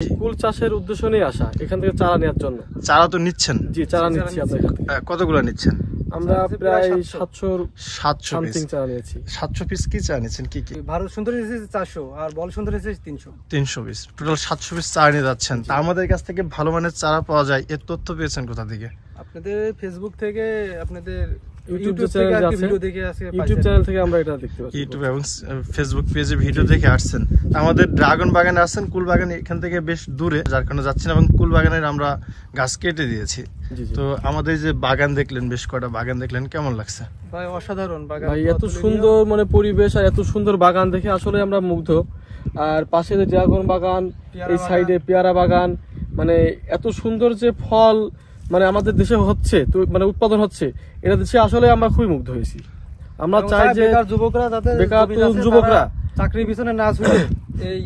কুল চাষের উদ্দেশ্য নিয়ে আসা, এখান থেকে চারা নেওয়ার জন্য। চারা তো নিচ্ছেন? জি, চারা নিচ্ছি আপনার এখান থেকে। কতগুলো নিচ্ছেন? আমরা প্রায় 700 পিস চারা নিয়েছি। 700 পিস কি চারা নিচ্ছেন? কি কি? ভারত সুন্দরী এসেছে 400 আর বল সুন্দরী এসেছে 300 পিস, টোটাল 700 পিস চারা নিয়ে যাচ্ছেন। তা আমাদের কাছ থেকে ভালো মানের চারা পাওয়া যায়, এর তথ্য পেয়েছেন কোথা থেকে? আপনাদের ফেসবুক থেকে, আপনাদের ইউটিউব চ্যানেল থেকে আমরা এটা দেখতে পাচ্ছি। ইউটিউব এবং ফেসবুক পেজে ভিডিও দেখে আসছেন। আমাদের ড্রাগন বাগানে আসছেন, কুল বাগান এখান থেকে বেশ দূরে, যার কারণে যাচ্ছেন, এবং কুল বাগানের আমরা গাছ কেটে দিয়েছি। তো আমাদের যে বাগান দেখলেন, বেশ কটা বাগান দেখলেন, কেমন লাগছে ভাই? অসাধারণ বাগান ভাই, এত সুন্দর মানে পরিবেশ আর এত সুন্দর বাগান দেখে আসলে আমরা মুগ্ধ। আর পাশে যে ড্রাগন বাগান, এই সাইডে পেয়ারা বাগান, মানে এত সুন্দর যে ফল মানে আমাদের দেশে হচ্ছে, তো মানে উৎপাদন হচ্ছে, এটা দেশে আসলে আমরা খুবই মুগ্ধ হয়েছি। আমরা চাই যে যুবকরা, যাতে যুবকরা চাকরির পিছনে না ছুটে এই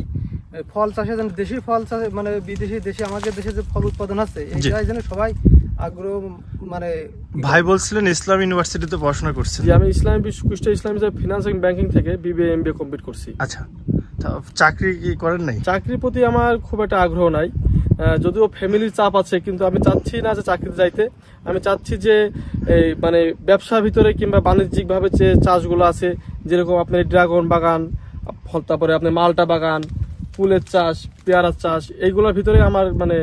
ফল চাষে, যেন দেশি ফল চাষে, মানে বিদেশি দেশে আমাদের দেশে যে ফল উৎপাদন হচ্ছে, এইটাই যেন সবাই আগ্রহ। মানে ভাই বলছিলেন ইসলাম ইউনিভার্সিটিতে পড়াশোনা করছেন? আমি কুষ্টিয়া ইসলামী ফিনান্স এন্ড ব্যাংকিং থেকে বিবিএ এমবিএ কমপ্লিট করছি। আচ্ছা, চাকরি কি করেন নাই? চাকরির প্রতি আমার খুব একটা আগ্রহ নাই, যদিও ফ্যামিলির চাপ আছে, কিন্তু আমি চাচ্ছি না যে চাকরিতে যাইতে। আমি চাচ্ছি যে এই মানে ব্যবসার ভিতরে কিংবা বাণিজ্যিক ভাবে যে চাষগুলো আছে, যেরকম আপনার ড্রাগন বাগান, তারপরে আপনার মালটা বাগান, ফুলের চাষ, পেয়ারার চাষ, এইগুলোর ভিতরে আমার মানে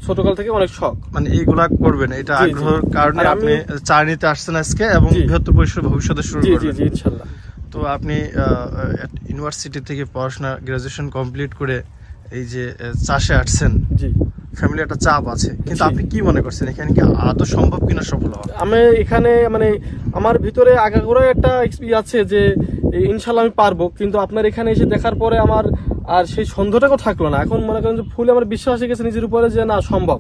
ছোটকাল থেকে অনেক শখ। মানে এইগুলা করবেন, এটা আগ্রহের কারণে আপনি চা নিতে আসছেন আজকে, এবং বৃহত্তর পরিসরে ভবিষ্যতে শুরু করবেন। জি, ইনশাআল্লাহ। তো আপনি ইউনিভার্সিটি থেকে পড়াশোনা, গ্রাজুয়েশন কমপ্লিট করে এই যে চাষে আসছেন, জি, ফ্যামিলি একটা চাপ আছে, কিন্তু আপনি কি মনে করছেন এখানে কি আদৌ সম্ভব কিনা সফল হওয়া? আমি এখানে মানে আমার ভিতরে আগাগোড়াই একটা আছে যে ইনশাআল্লাহ আমি পারবো, কিন্তু আপনার এখানে এসে দেখার পরে আমার আর সেই সন্দেহটাও থাকলো না। এখন মনে করেন যে ফুলে আমার বিশ্বাস হয়ে গেছে নিজের উপরে যে না, সম্ভব।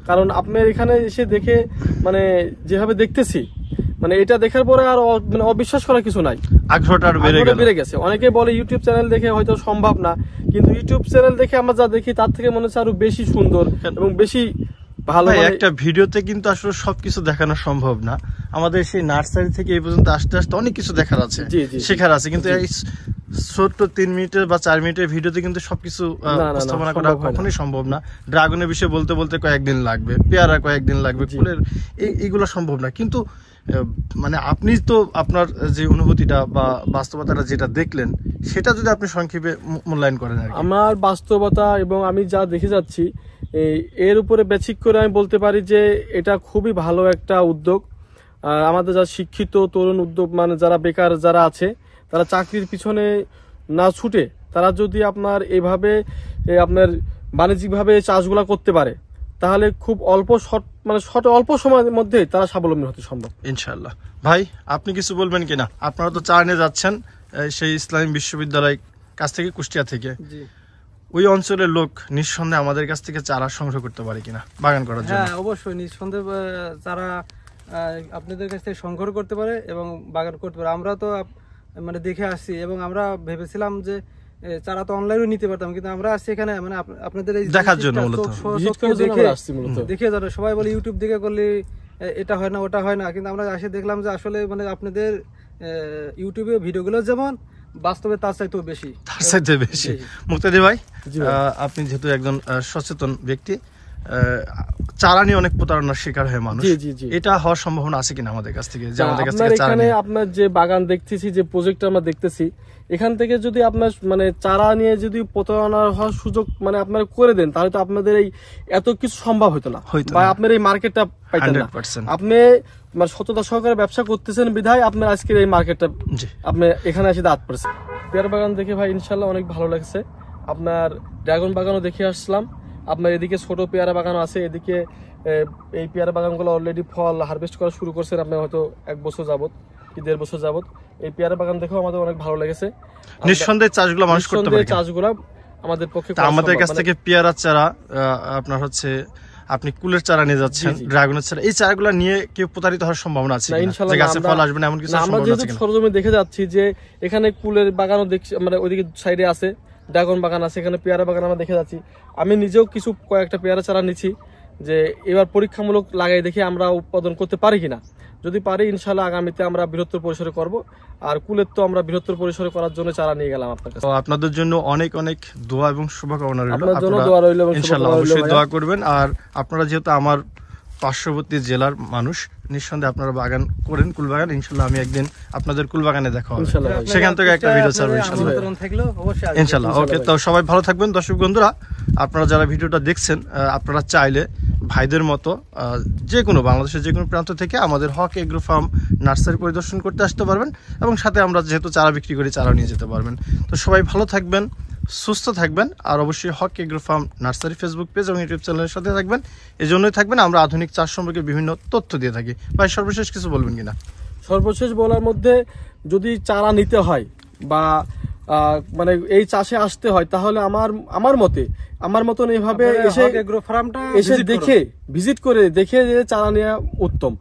কারণ আপনার এখানে এসে দেখে মানে যেভাবে দেখতেছি, মানে এটা দেখার পরে আর মানে অবিশ্বাস করার কিছু নাই, আগ্রহটা বেড়ে গেছে। অনেকে বলে ইউটিউব চ্যানেল দেখে হয়তো সম্ভব না, কিন্তু ইউটিউব চ্যানেল দেখে আমরা যা দেখি তার থেকে মনে হচ্ছে আরো বেশি সুন্দর এবং বেশি ভালো। একটা ভিডিওতে কিন্তু আসলে সবকিছু দেখানো সম্ভব না। আমাদের সেই নার্সারি থেকে এই পর্যন্ত আসতে আসতে অনেক কিছু দেখার আছে, শেখার আছে, কিন্তু এই ছোট্ট 3 মিনিটের বা 4 মিনিটের ভিডিওতে কিন্তু সবকিছু উপস্থাপনা করা কখনোই সম্ভব না। ড্রাগনের বিষয়ে বলতে বলতে কয়েকদিন লাগবে, পেয়ারা কয়েকদিন লাগবে, ফুলের এইগুলো সম্ভব না। কিন্তু মানে আপনি তো আপনার যে অনুভূতিটা বা বাস্তবতাটা যেটা দেখলেন, সেটা যদি আপনি সংক্ষেপে মূল্যায়ন করেন। আমার বাস্তবতা এবং আমি যা দেখে যাচ্ছি, এর উপরে বেসিক করে আমি বলতে পারি যে এটা খুবই ভালো একটা উদ্যোগ। আমাদের যারা শিক্ষিত তরুণ উদ্যোগ, মানে যারা বেকার যারা আছে, তারা চাকরির পিছনে না ছুটে তারা যদি আপনার এইভাবে আপনার বাণিজ্যিকভাবে চাষগুলা করতে পারে, তাহলে খুব অল্প অল্প সময়ের মধ্যে তারা স্বাবলম্বী হতে সম্ভব ইনশাআল্লাহ। ভাই, আপনি কিছু বলবেন কিনা? আপনারা তো চা নিয়ে যাচ্ছেন সেই ইসলামী বিশ্ববিদ্যালয় কাছ থেকে, কুষ্টিয়া থেকে, ওই অঞ্চলের লোক নিঃসন্দেহে আমাদের কাছ থেকে চারা সংগ্রহ করতে পারে কিনা বাগান করার জন্য? হ্যাঁ, অবশ্যই নিঃসন্দেহে চারা আপনাদের কাছ থেকে সংগ্রহ করতে পারে এবং বাগান করতে পারে। আমরা তো মানে দেখে আসছি, এবং আমরা ভেবেছিলাম যে চারা তো অনলাইনেও নিতে পারতাম, কিন্তু আমরা আসছি এখানে মানে আপনাদের এই দেখার জন্য, দেখে যারা সবাই বলে ইউটিউব দেখে করলে এটা হয় না, ওটা হয় না, কিন্তু আমরা এসে দেখলাম যে আসলে মানে আপনাদের ইউটিউবে ভিডিওগুলো যেমন বাস্তবে তার চাইতেও বেশি। মুক্তাদি ভাই, আপনি যেহেতু একজন সচেতন ব্যক্তি, চারা নিয়ে অনেক প্রতারণার শিকার হয় মানুষ, এটা হওয়ার সম্ভাবনা আছে কিনা আমাদের কাছ থেকে? এখানে আপনার যে বাগান দেখতেছি, যে প্রজেক্ট আমরা দেখতেছি, এখান থেকে যদি আপনার মানে চারা নিয়ে যদি প্রতারণা হওয়ার সুযোগ মানে আপনারা করে দেন, তাহলে তো আপনাদের এই এত কিছু সম্ভব হতো না, বা আপনার এই মার্কেটটা পাইতেন না। আপনি মানে সততা সহকারে ব্যবসা করতেছেন বিধায় আপনার আজকের এই মার্কেটটা আপনি এখানে এসে দাঁত পড়েছে। পেয়ারা বাগান দেখে ভাই ইনশাল্লাহ অনেক ভালো লাগছে। আপনার ড্রাগন বাগানও দেখে আসলাম, আপনার এদিকে ছোট পেয়ারা বাগান আছে, এদিকে এই পেয়ারা বাগানগুলো অলরেডি ফল হারভেস্ট করা শুরু করছেন আপনার হয়তো 1 বছর যাবত কি 1.5 বছর যাবত। এই পেয়ারা বাগান দেখেও আমাদের অনেক ভালো লেগেছে। নিঃসন্দেহে চাষগুলো মানুষ করতে পারে, চাষগুলো আমাদের পক্ষে। আমাদের কাছ থেকে পেয়ারা চারা, আপনার হচ্ছে আপনি কুলের চারা নিয়ে যাচ্ছেন, ড্রাগনের চারা, এই চারাগুলো নিয়ে কেউ প্রতারিত হওয়ার সম্ভাবনা আছে যে গাছে ফল আসবে না এমন কিছু? আমরা যেহেতু সরজমে দেখে যাচ্ছি যে এখানে কুলের বাগানও দেখছি, আমরা ওইদিকে সাইডে আছে ড্রাগন বাগান আছে, এখানে পেয়ারা বাগান আমরা দেখে যাচ্ছি। আমি নিজেও কয়েকটা পেয়ারা চারা নিচ্ছি, যে এবার পরীক্ষামূলক লাগাই দেখি আমরা উৎপাদন করতে পারি কিনা। যদি পারি ইনশাল্লাহ আগামীতে আমরা বৃহত্তর পরিসরে করব। আর কুলের তো আমরা বৃহত্তর পরিসরে করার জন্য চারা নিয়ে গেলাম আপনার কাছে। তো আপনাদের জন্য অনেক অনেক দোয়া এবং শুভকামনা রইল, আপনার জন্য দোয়া রইল এবং ইনশাআল্লাহ শুভকামনা রইল অবশ্যই ভাইয়া। দোয়া করবেন। আর আপনারা যেহেতু আমার পার্শ্ববর্তী জেলার মানুষ, নিঃসন্দেহে আপনারা বাগান করেন, কুলবাগান। ইনশাআল্লাহ আমি একদিন আপনাদের কুলবাগানে দেখা হবে, ইনশাআল্লাহ ভাই। সেখান থেকে একটা ভিডিও ছাড়বো ইনশাআল্লাহ। আমন্ত্রণ থাকলো অবশ্যই আসবেন। ইনশাআল্লাহ। ওকে, তো সবাই ভালো থাকবেন দর্শক বন্ধুরা। আপনারা যারা ভিডিওটা দেখছেন, আপনারা চাইলে ভাইদের মতো যে কোনো বাংলাদেশের যে কোনো প্রান্ত থেকে আমাদের হক এগ্রো ফার্ম নার্সারি পরিদর্শন করতে আসতে পারবেন, এবং সাথে আমরা যেহেতু চারা বিক্রি করি চারা নিয়ে যেতে পারবেন। তো সবাই ভালো থাকবেন, সুস্থ থাকবেন, আর অবশ্যই Haque agro farm nursery Facebook page এবং ইউটিউব চ্যানেলের সাথে থাকবেন। এই জন্যই থাকবেন, আমরা আধুনিক চাষ সম্পর্কে বিভিন্ন তথ্য দিয়ে থাকি। ভাই সর্বশেষ কিছু বলবেন কিনা? সর্বশেষ বলার মধ্যে, যদি চারা নিতে হয় বা মানে এই চাষে আসতে হয়, তাহলে আমার মতন এইভাবে এসে দেখে ভিজিট করে দেখে যে চারা নেওয়া উত্তম।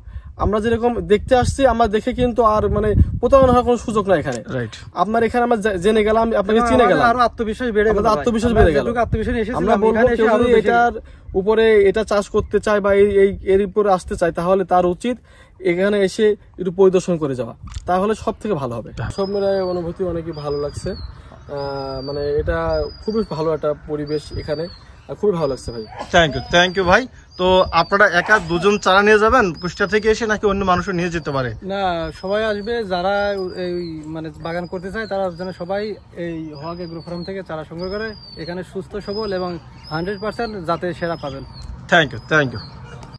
আমরা যেরকম দেখতে আসছি, আমরা দেখে কিন্তু আর মানে প্রতারণা হওয়ার কোনো সুযোগ নাই এখানে। রাইট। আপনার এখানে আমরা জেনে গেলাম, আপনাকে চিনে গেলাম, আরো আত্মবিশ্বাস বেড়ে গেল, আত্মবিশ্বাস বেড়ে গেল। আমরা বলবো কেউ যদি এটার উপরে এটা চাষ করতে চায় বা এর উপরে আসতে চায়, তাহলে তার উচিত এখানে এসে একটু পরিদর্শন করে যাওয়া, তাহলে সব থেকে ভালো হবে। সব মিলিয়ে অনুভূতি অনেকই ভালো লাগছে। মানে এটা খুবই ভালো একটা পরিবেশ এখানে, খুবই ভালো লাগছে ভাই। থ্যাংক ইউ ভাই। তো আপনারা একা দুজন চারা নিয়ে যাবেন কুষ্টিয়া থেকে এসে, নাকি অন্য মানুষও নিয়ে যেতে পারে? না, সবাই আসবে যারা এই মানে বাগান করতে চায়, তারা যেন সবাই এই হক এগ্রো ফার্ম থেকে চারা সংগ্রহ করে। এখানে সুস্থ সবল এবং 100% যাতে সেরা পাবেন। Thank you.